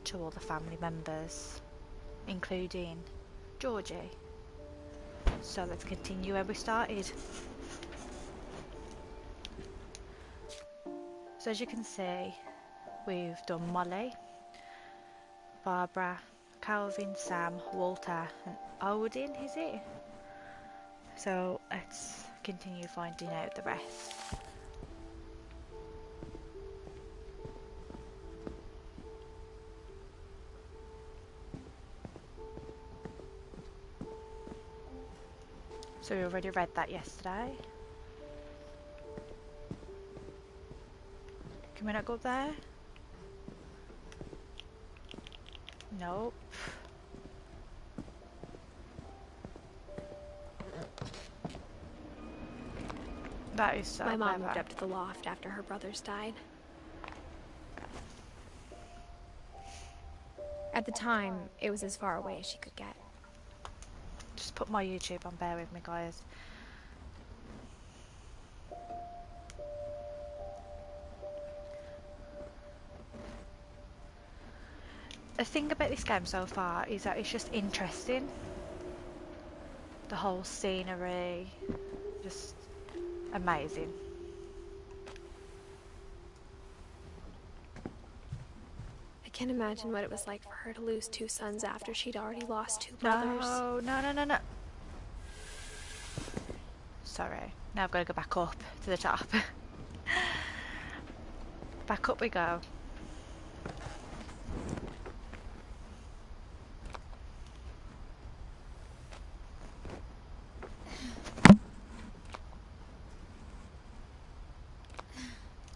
to all the family members, including Georgie. So let's continue where we started. So as you can see, we've done Molly, Barbara, Calvin, Sam, Walter and Odin, is it? So let's continue finding out the rest. So we already read that yesterday. Can we not go up there? Nope. That is so My mom clever. moved up to the loft after her brothers died. At the time, it was as far away as she could get. Just put my YouTube on, bear with me guys. The thing about this game so far is that it's just interesting. The whole scenery, just amazing. I can't imagine what it was like for her to lose 2 sons after she'd already lost 2 brothers. No. Sorry, now I've got to go back up to the top. Back up we go.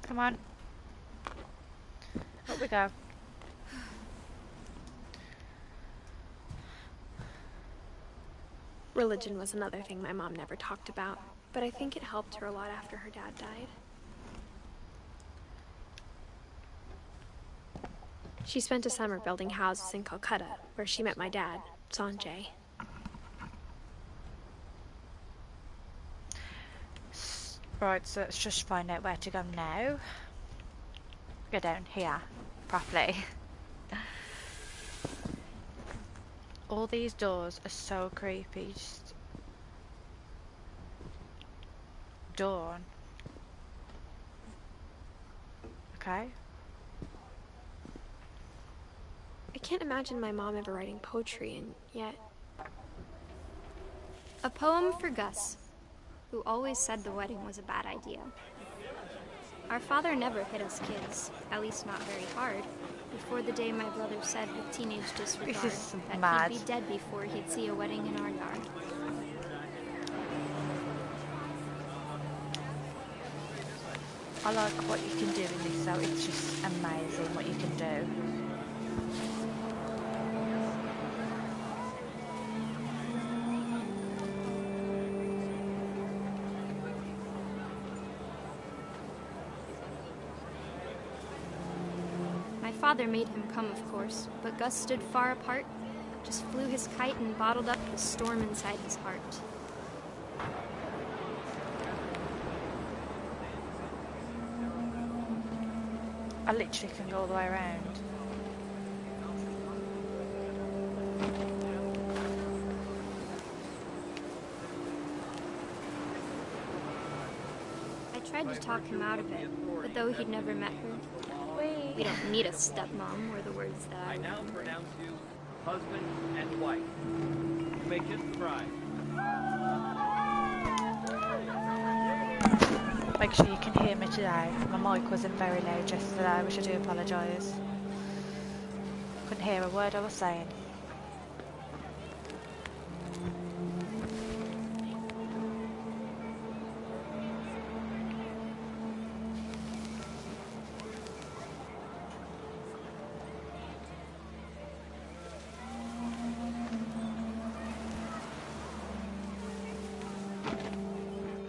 Come on. Up we go. Religion was another thing my mom never talked about, but I think it helped her a lot after her dad died. She spent a summer building houses in Calcutta, where she met my dad, Sanjay. Right, so let's just find out where to go now. Go down here, properly. All these doors are so creepy. Just dawn. Okay. I can't imagine my mom ever writing poetry, and yet... A poem for Gus, who always said the wedding was a bad idea. Our father never hit us kids, at least not very hard, before the day my brother said with teenage disregard that mad. he'd be dead before he'd see a wedding in our yard. I like what you can do in this though, it's just amazing what you can do. My father made him come, of course, but Gus stood far apart, just flew his kite and bottled up the storm inside his heart. I literally can go all the way around. I tried to talk him out of it, but though he'd never met her, we don't need a stepmom, were the words that I now pronounce you husband and wife. You may kiss the bride. Make sure you can hear me today. My mic wasn't very loud yesterday, which I do apologise. Couldn't hear a word I was saying.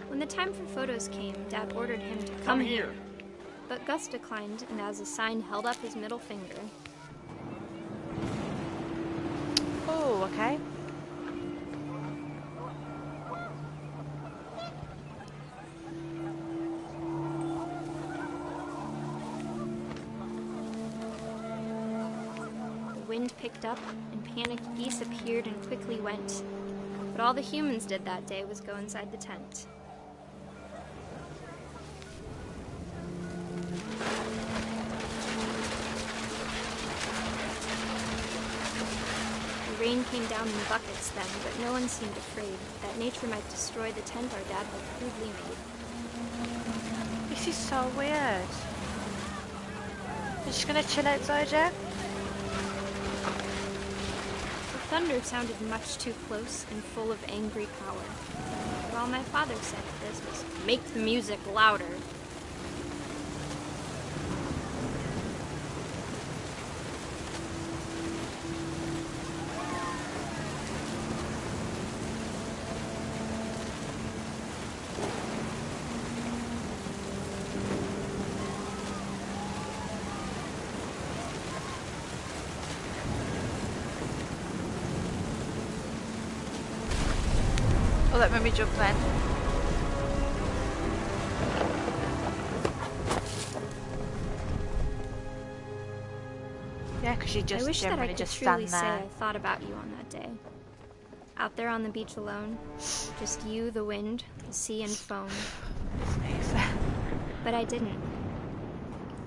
When the time for photos came, Dad ordered him to come here. But Gus declined, and as a sign held up his middle finger. Oh, okay. wind picked up, and panicked geese appeared and quickly went. But all the humans did that day was go inside the tent. The rain came down in buckets then, but no one seemed afraid that nature might destroy the tent our dad had crudely made. This is so weird. You're just gonna chill outside, yeah? The thunder sounded much too close and full of angry power. But all my father said to this was, "Make the music louder." Oh, that made me jump then. Yeah, because you just I wish that I generally could just truly stand say there. I thought about you on that day. Out there on the beach alone, just you, the wind, the sea, and foam. Sneeze. But I didn't.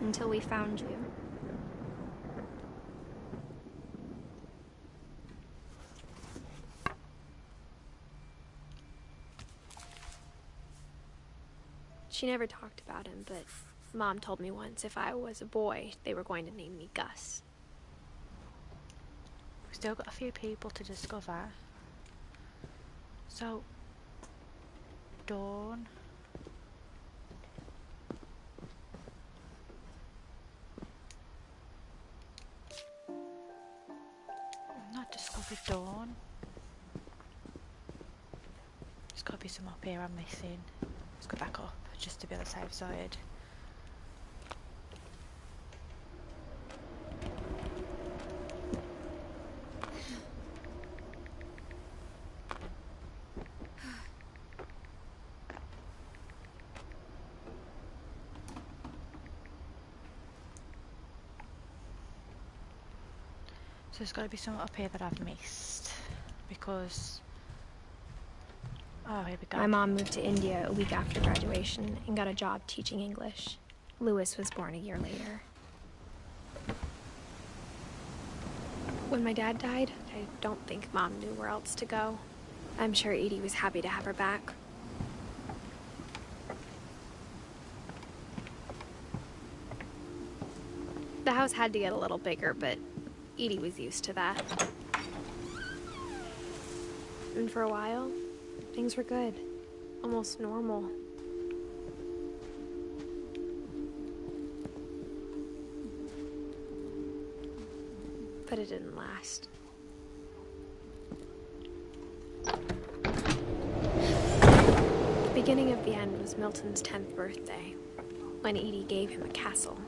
Until we found you. She never talked about him, but Mom told me once if I was a boy, they were going to name me Gus. We've still got a few people to discover. So, Dawn. I've not discovered Dawn. There's got to be some up here I'm missing. Let's go back up just to be on the safe side. So there's got to be something up here that I've missed, because... Oh, here we go. My mom moved to India a week after graduation and got a job teaching English. Lewis was born a year later. When my dad died, I don't think Mom knew where else to go. I'm sure Edie was happy to have her back. The house had to get a little bigger, but Edie was used to that. And for a while, things were good. Almost normal. But it didn't last. The beginning of the end was Milton's 10th birthday, when Edie gave him a castle.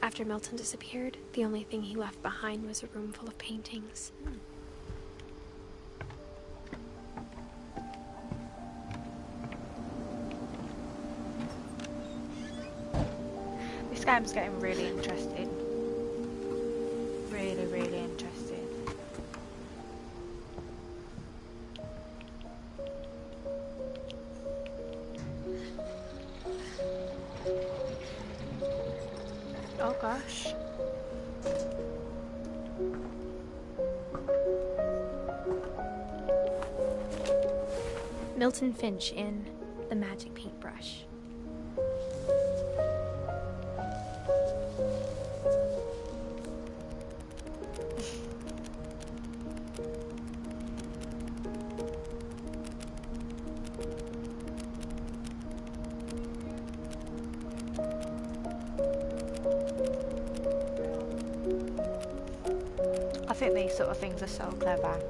After Milton disappeared, the only thing he left behind was a room full of paintings. This game's getting really interesting. Really, really interesting. Oh gosh. Milton Finch in The Magic Paintbrush. I think these sort of things are so clever.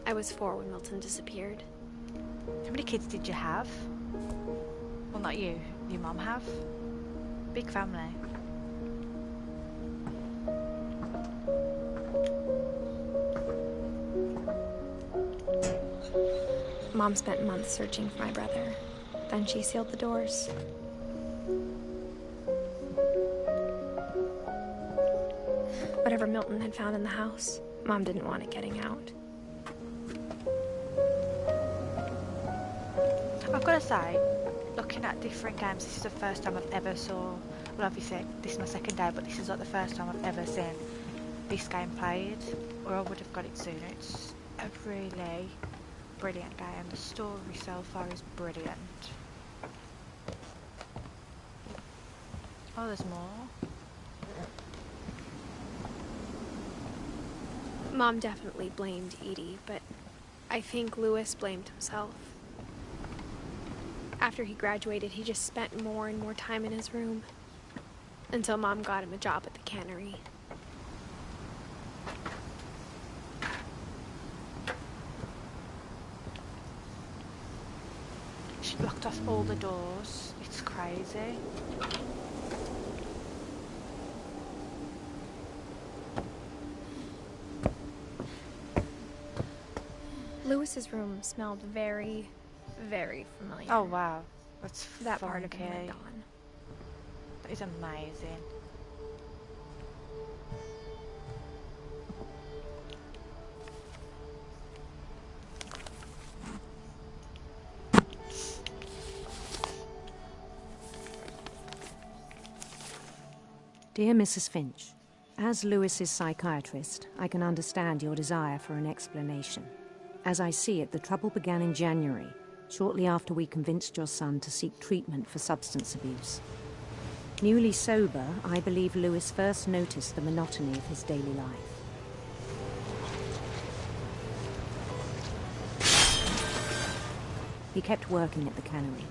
I was 4 when Milton disappeared. How many kids did you have? Well, not you. Your mum have. Big family. Mom spent months searching for my brother. Then she sealed the doors. Whatever Milton had found in the house, Mom didn't want it getting out. I've got to say, looking at different games, this is the first time I've ever saw, well obviously this is my second day, but this is like the first time I've ever seen this game played, or I would have got it sooner. It's a really brilliant game. The story so far is brilliant. Oh, there's more. Mom definitely blamed Edie, but I think Louis blamed himself. After he graduated, he just spent more and more time in his room, until Mom got him a job at the cannery. She blocked off all the doors. It's crazy. Louis's room smelled very, very familiar. Oh wow, that's that funky. part of him had gone. That is amazing. Dear Mrs. Finch, as Louis's psychiatrist, I can understand your desire for an explanation. As I see it, the trouble began in January, shortly after we convinced your son to seek treatment for substance abuse. Newly sober, I believe Louis first noticed the monotony of his daily life. He kept working at the cannery,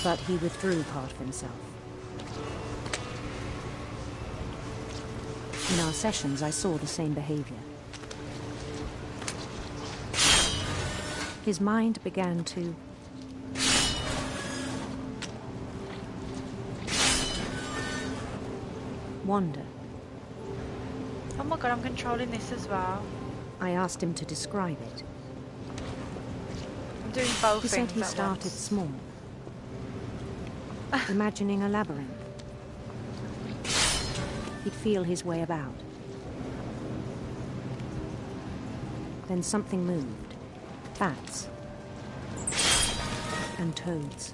but he withdrew part of himself. In our sessions, I saw the same behavior. His mind began to wander. Oh my god, I'm controlling this as well. I asked him to describe it. I'm doing both He things said he at started once. small, imagining a labyrinth. He'd feel his way about. Then something moved. Bats. And toads.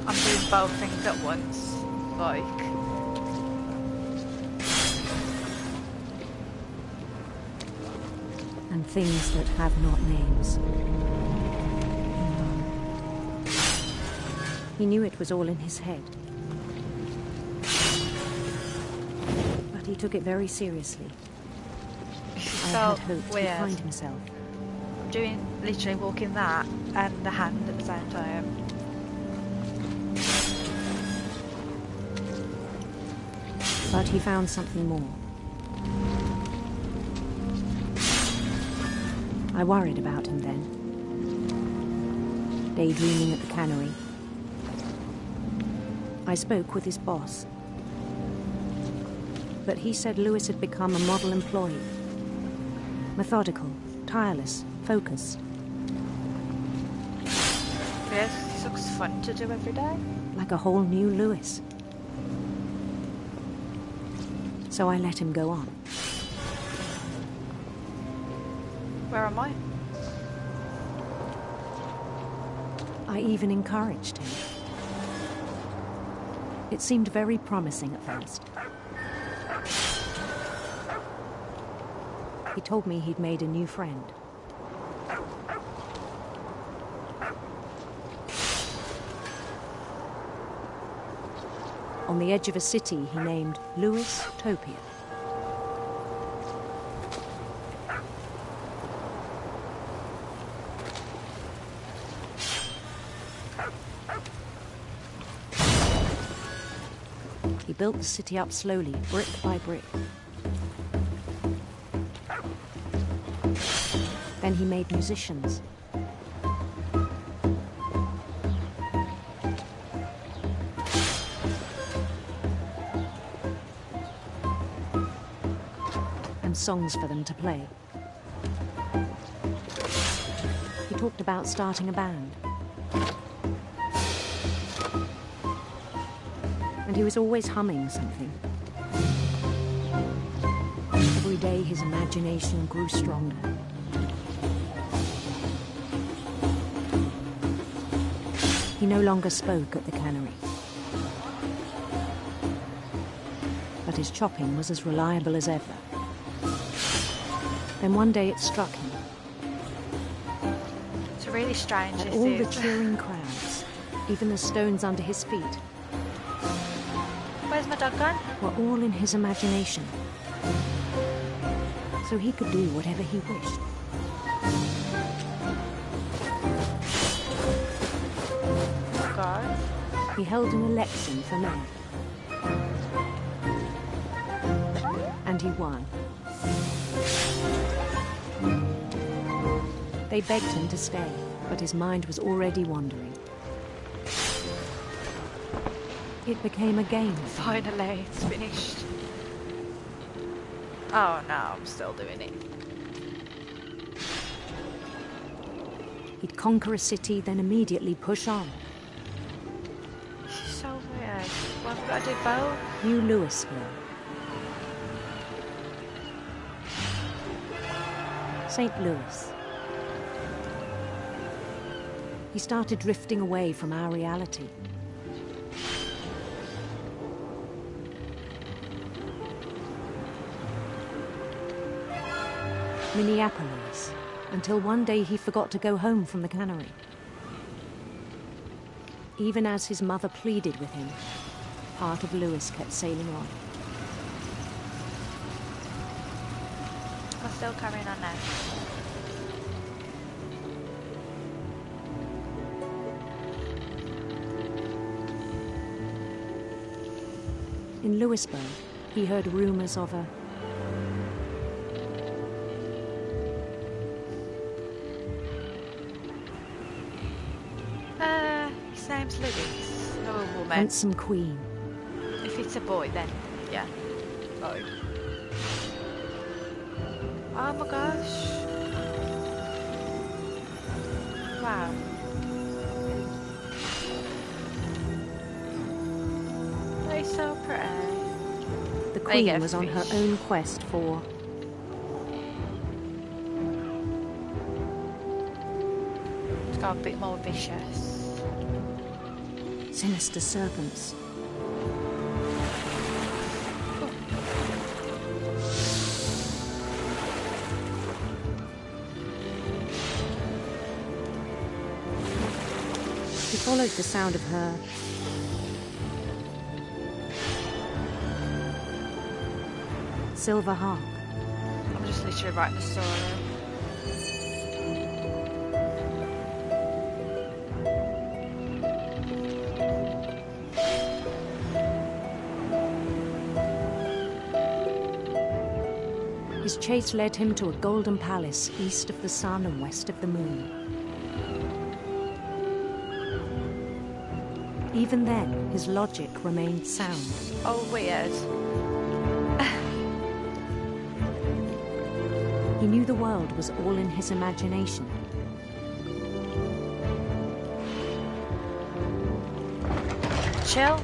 I'm doing both things at once. Like... And things that have not names. He knew it was all in his head. But he took it very seriously. I So had hoped weird. he'd find himself. I'm doing literally walking that and the hand at the same time. But he found something more. I worried about him then. Daydreaming at the cannery. I spoke with his boss. But he said Louis had become a model employee. Methodical, tireless, focused. Yes, this looks fun to do every day. Like a whole new Louis. So I let him go on. Where am I? I even encouraged him. It seemed very promising at first. He told me he'd made a new friend. On the edge of a city he named Louis-topia. He built the city up slowly, brick by brick. Then he made musicians. And songs for them to play. He talked about starting a band. And he was always humming something. Every day his imagination grew stronger. He no longer spoke at the cannery. But his chopping was as reliable as ever. Then one day it struck him. It's really strange, That this all the is. cheering crowds, even the stones under his feet, Where's my dog gone? were all in his imagination. So he could do whatever he wished. Oh God. He held an election for mayor. And he won. They begged him to stay, but his mind was already wandering. It became a game. Finally, it's finished. Oh no, I'm still doing it. He'd conquer a city, then immediately push on. This is so weird. Well, I've got to do both. New Louisville. St. Louis. He started drifting away from our reality. Minneapolis, until one day he forgot to go home from the cannery. Even as his mother pleaded with him, part of Louis kept sailing on. I'm still carrying on now. In Louisburg, he heard rumors of a His name's Louis. No, a woman. handsome queen. If it's a boy, then yeah. Boy. Oh my gosh. Wow. They're so pretty. The There you queen go, was on her fish. own quest for It's got a bit more vicious. sinister serpents. He followed the sound of her silver harp. I'm just literally writing the story. His chase led him to a golden palace east of the sun and west of the moon. Even then, his logic remained sound. Oh, weird. He knew the world was all in his imagination. Chill.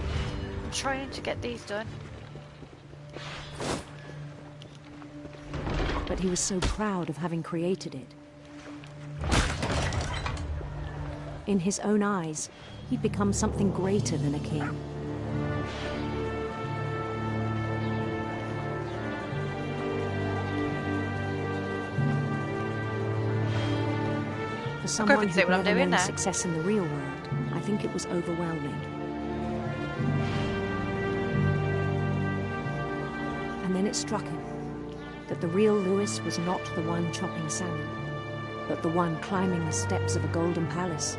I'm trying to get these done. But he was so proud of having created it. In his own eyes, he'd become something greater than a king. For someone can see who'd what I'm never doing known now. success in the real world, I think it was overwhelming. And then it struck him that the real Louis was not the one chopping salmon, but the one climbing the steps of a golden palace.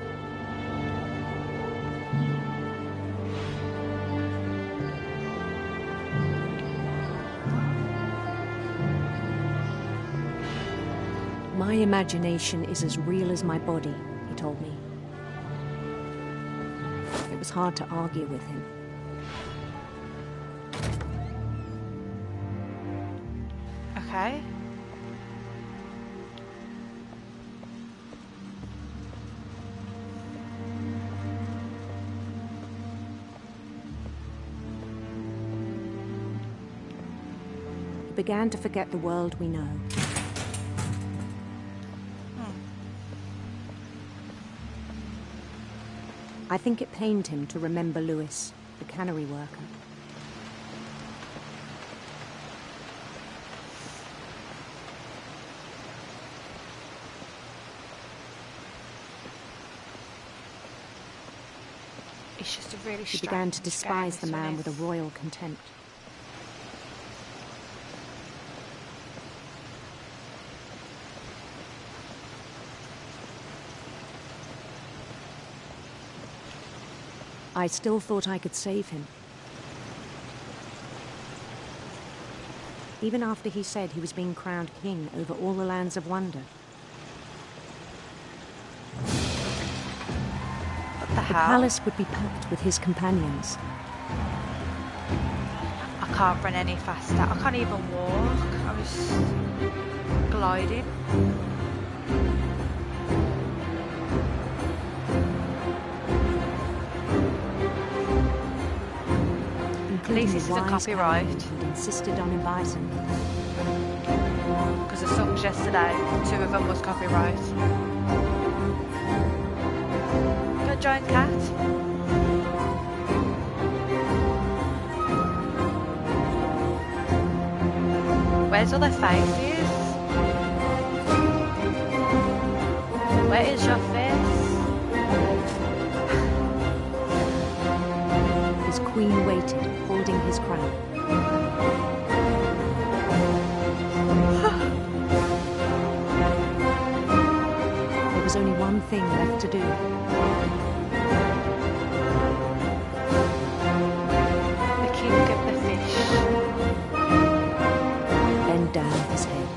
My imagination is as real as my body, he told me. It was hard to argue with him. Okay. He began to forget the world we know. I think it pained him to remember Lewis, the cannery worker. It's just a really He began to despise the man with a royal contempt. I still thought I could save him. Even after he said he was being crowned king over all the lands of wonder. What the The hell? palace would be packed with his companions. I can't run any faster. I can't even walk. I was gliding. At least this isn't copyright. Who'd insisted on inviting me. Because the songs yesterday, 2 of them was copyright. Got a giant cat. Where's all their faces? Where is your face? His queen waited, holding his crown. There was only one thing left to do. The king of the fish. Bend down his head.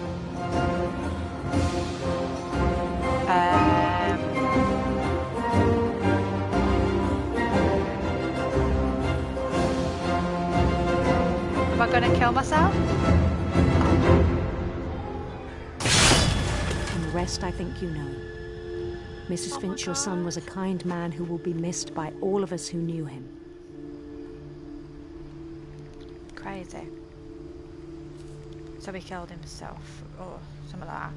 Am I gonna kill myself? And the rest I think you know. Mrs. Finch, your son, was a kind man who will be missed by all of us who knew him. Crazy. So he killed himself, or something like that.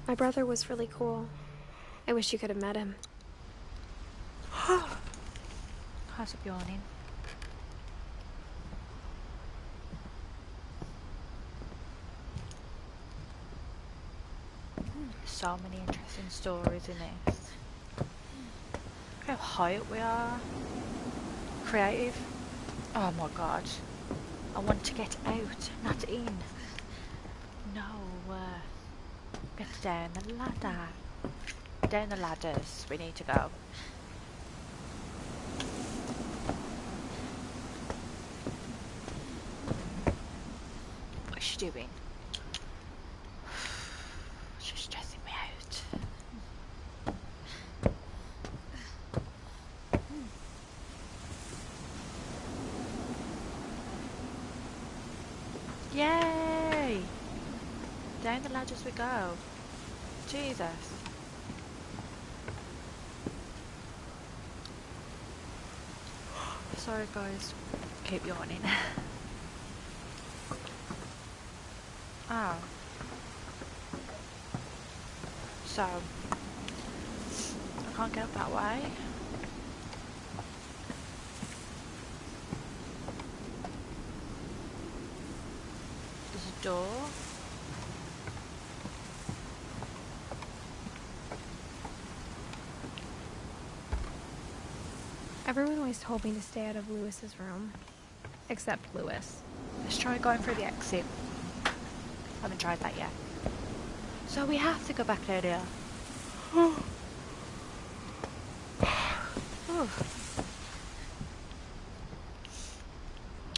My brother was really cool. I wish you could have met him. How's it yawning? So many interesting stories in this. Look how high up we are. Creative. Oh my god. I want to get out, not in. No. Get down the ladder. Down the ladders we need to go. What's she doing? She's stressing me out. Yay! Down the ladders we go. Jesus. Sorry guys. Keep yawning. Oh. So, I can't get that way. There's a door. Everyone always told me to stay out of Lewis's room. Except Lewis. Let's try going through the exit. Haven't tried that yet. So we have to go back there, dear. I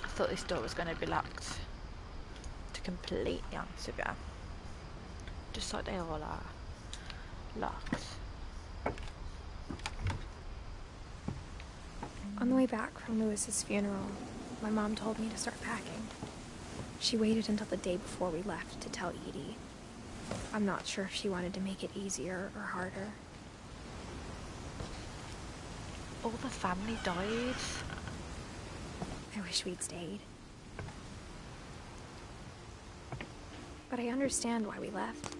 thought this door was going to be locked. completely unsevere. Just like they all are. Locked. On the way back from Lewis's funeral, my mom told me to start packing. She waited until the day before we left to tell Edie. I'm not sure if she wanted to make it easier or harder. All the family died. I wish we'd stayed. But I understand why we left.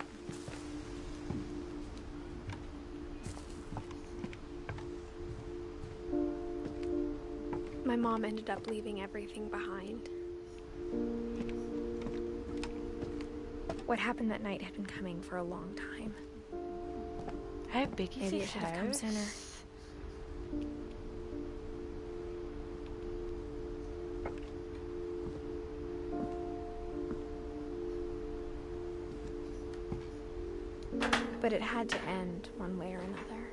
My mom ended up leaving everything behind. What happened that night had been coming for a long time. How big is Maybe this it should have come house? sooner. But it had to end one way or another.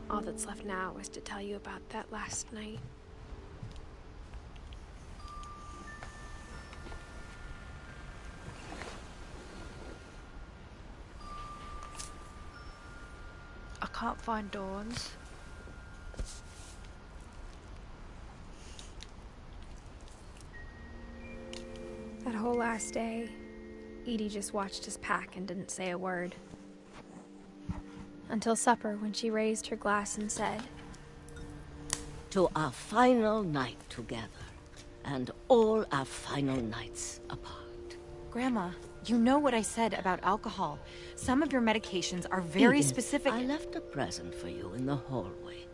All that's left now is to tell you about that last night. I can't find Dawn's. That whole last day, Edie just watched us pack and didn't say a word. Until supper, when she raised her glass and said, "To our final night together, and all our final nights apart." Grandma, you know what I said about alcohol. Some of your medications are very Edith, specific. I left a present for you in the hallway.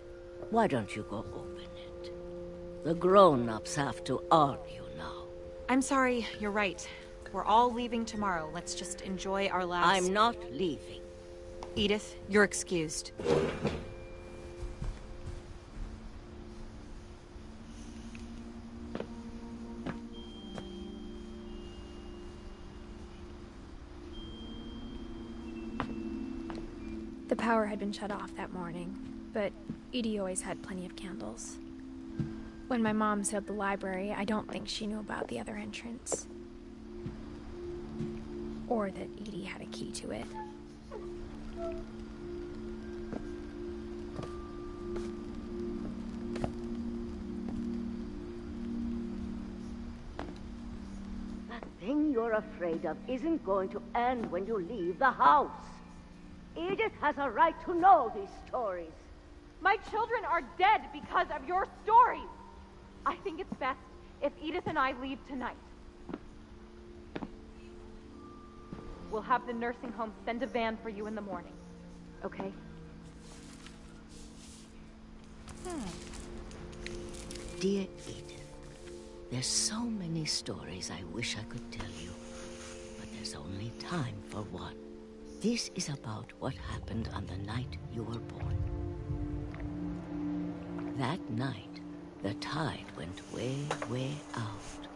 Why don't you go open it? The grown-ups have to argue now. I'm sorry, you're right. We're all leaving tomorrow. Let's just enjoy our last... I'm not leaving. Edith, you're excused. the power had been shut off that morning, but Edie always had plenty of candles. When my mom sealed the library, I don't think she knew about the other entrance. Or that Edie had a key to it. That thing you're afraid of isn't going to end when you leave the house. Edith has a right to know these stories. My children are dead because of your stories. I think it's best if Edith and I leave tonight. We'll have the nursing home send a van for you in the morning. Okay? Dear Edith, there's so many stories I wish I could tell you, but there's only time for one. This is about what happened on the night you were born. That night, the tide went way, way out.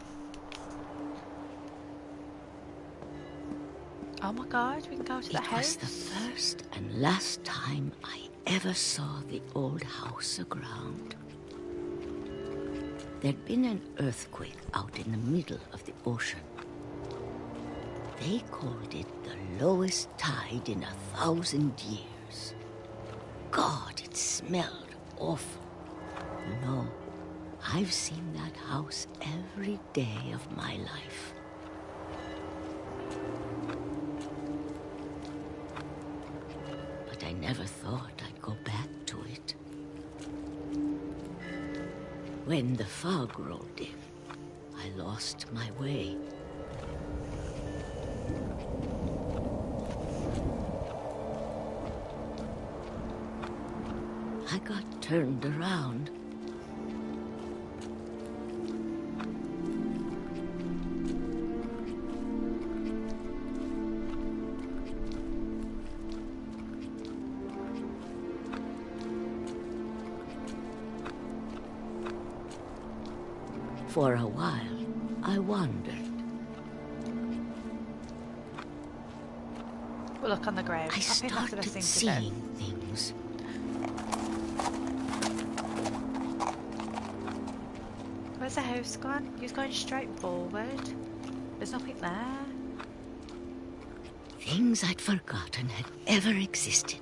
Oh my god, we can go to the house? It was the first and last time I ever saw the old house aground. There'd been an earthquake out in the middle of the ocean. They called it the lowest tide in 1,000 years. God, it smelled awful. No, I've seen that house every day of my life. But I never thought I'd go back to it. When the fog rolled in, I lost my way. I got turned around. For a while, I wandered. We'll look on the grave. I think that's the best started thing to seeing things. do. Where's the house gone? You're going straight forward. There's nothing there. Things I'd forgotten had ever existed.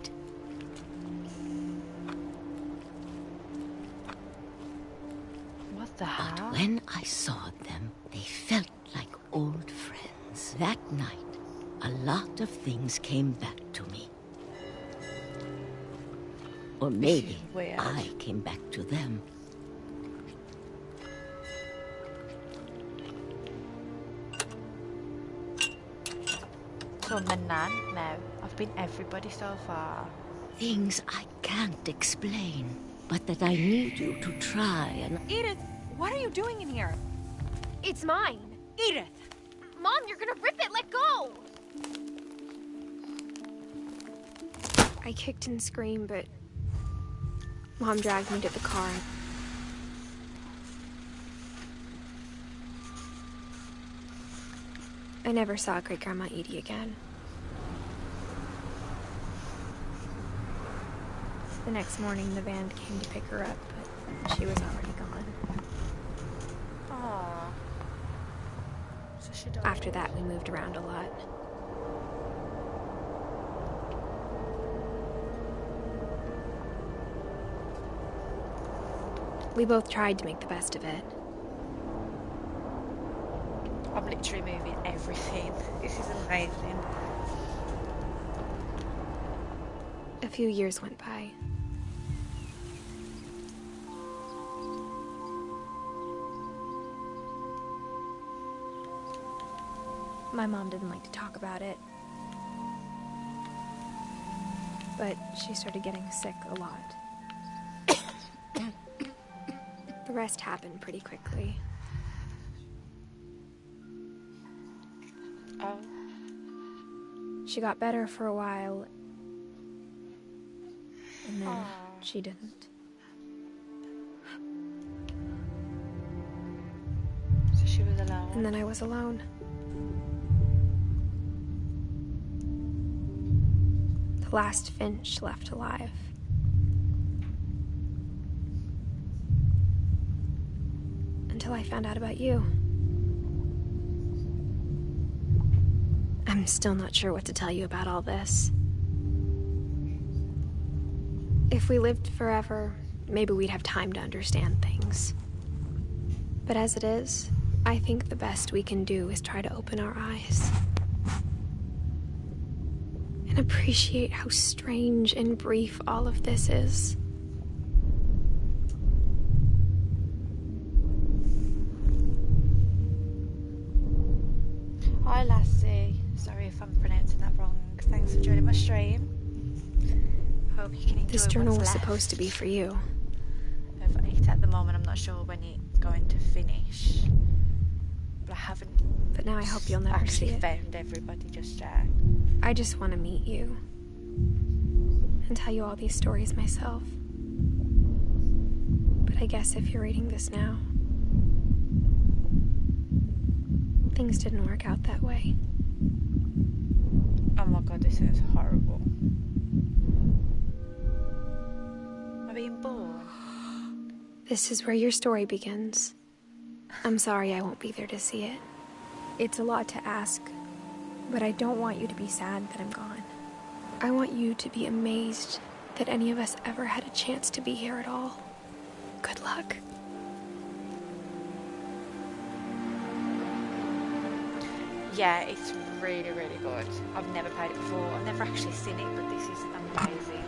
What the hell? But when I saw them, they felt like old friends. That night, a lot of things came back to me. Or maybe weird. I came back to them. So Manan? No. I've been everybody so far. Things I can't explain, but that I need you to try and... Edith, what are you doing in here? It's mine. Edith! Mom, you're gonna rip it! Let go! I kicked and screamed, but Mom dragged me to the car. I never saw Great-Grandma Edie again. The next morning, the band came to pick her up, but she was already gone. Aww. So she died. After that, we moved around a lot. We both tried to make the best of it. I'm literally moving everything. This is amazing. A few years went by. My mom didn't like to talk about it. But she started getting sick a lot. The rest happened pretty quickly. Oh. She got better for a while, and then Aww. she didn't. So she was alone. And then I was alone. The last Finch left alive. Until I found out about you. I'm still not sure what to tell you about all this. If we lived forever, maybe we'd have time to understand things. But as it is, I think the best we can do is try to open our eyes. And appreciate how strange and brief all of this is. Hi Lassie. Sorry if I'm pronouncing that wrong. Thanks for joining my stream. Hope you can enjoy This journal was what's left supposed to be for you. of it at the moment. I'm not sure when it's going to finish. But I haven't But now I hope you'll never see actually it. found everybody just yet. I just want to meet you. And tell you all these stories myself. But I guess if you're reading this now, things didn't work out that way. Oh my god, this is horrible. Am I being born? This is where your story begins. I'm sorry I won't be there to see it. It's a lot to ask, but I don't want you to be sad that I'm gone. I want you to be amazed that any of us ever had a chance to be here at all. Good luck. Yeah, it's really, really good. I've never played it before. I've never actually seen it, but this is amazing.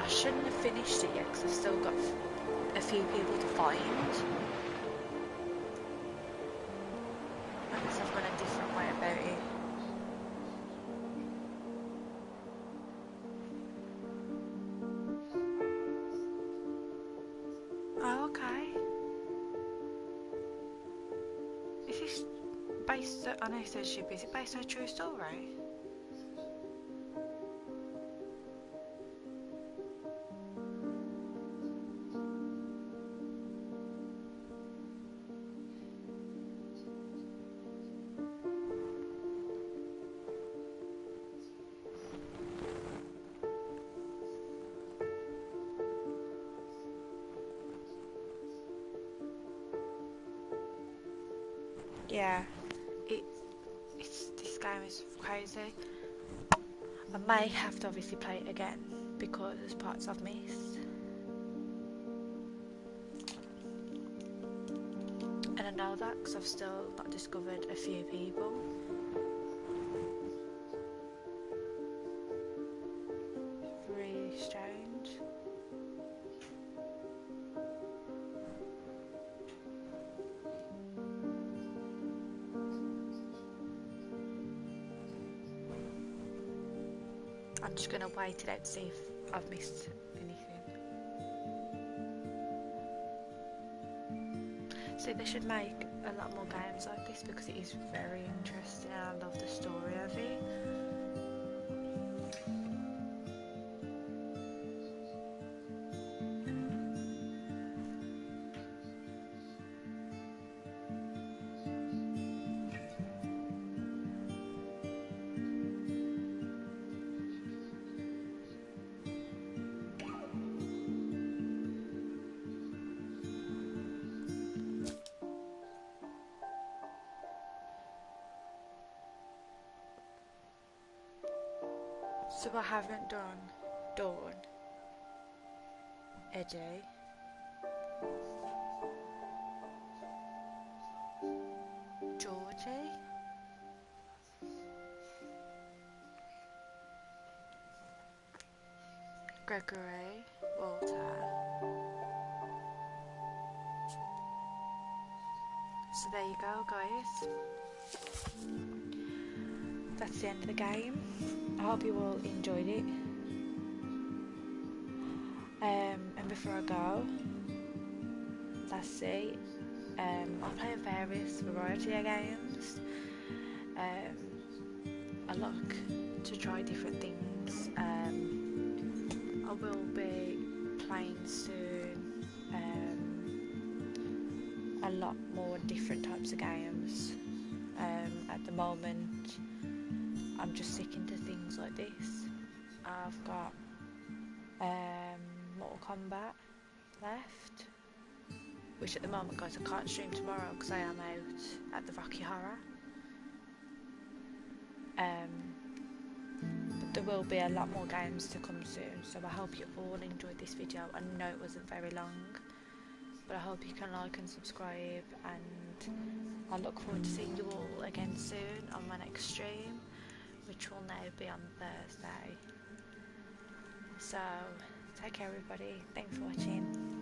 I shouldn't have finished it yet because I've still got a few people to find. I guess I've got a different way about it. Oh, okay. Is this based on, I know it says ship, is it based on a true story? yeah, this game is crazy. I may have to obviously play it again because there's parts I've missed. And I know that because I've still not discovered a few people. Really strange. I'm just going to wait it out to see if I've missed anything. So they should make a lot more games like this because it is very interesting and I love the story of it. So I haven't done Dawn, Eddie, Georgie, Gregory, Walter. So there you go, guys. That's the end of the game. I hope you all enjoyed it. And before I go, let's see. I'll play a various variety of games. I like to try different things. I will be playing soon a lot more different types of games. At the moment, I'm just sticking to things like this. I've got Mortal Kombat left, which at the moment, guys, I can't stream tomorrow because I am out at the Rocky Horror. But there will be a lot more games to come soon, so I hope you all enjoyed this video. I know it wasn't very long, but I hope you can like and subscribe, and I look forward to seeing you all again soon on my next stream, which will now be on Thursday. So take care, everybody. Thanks for watching.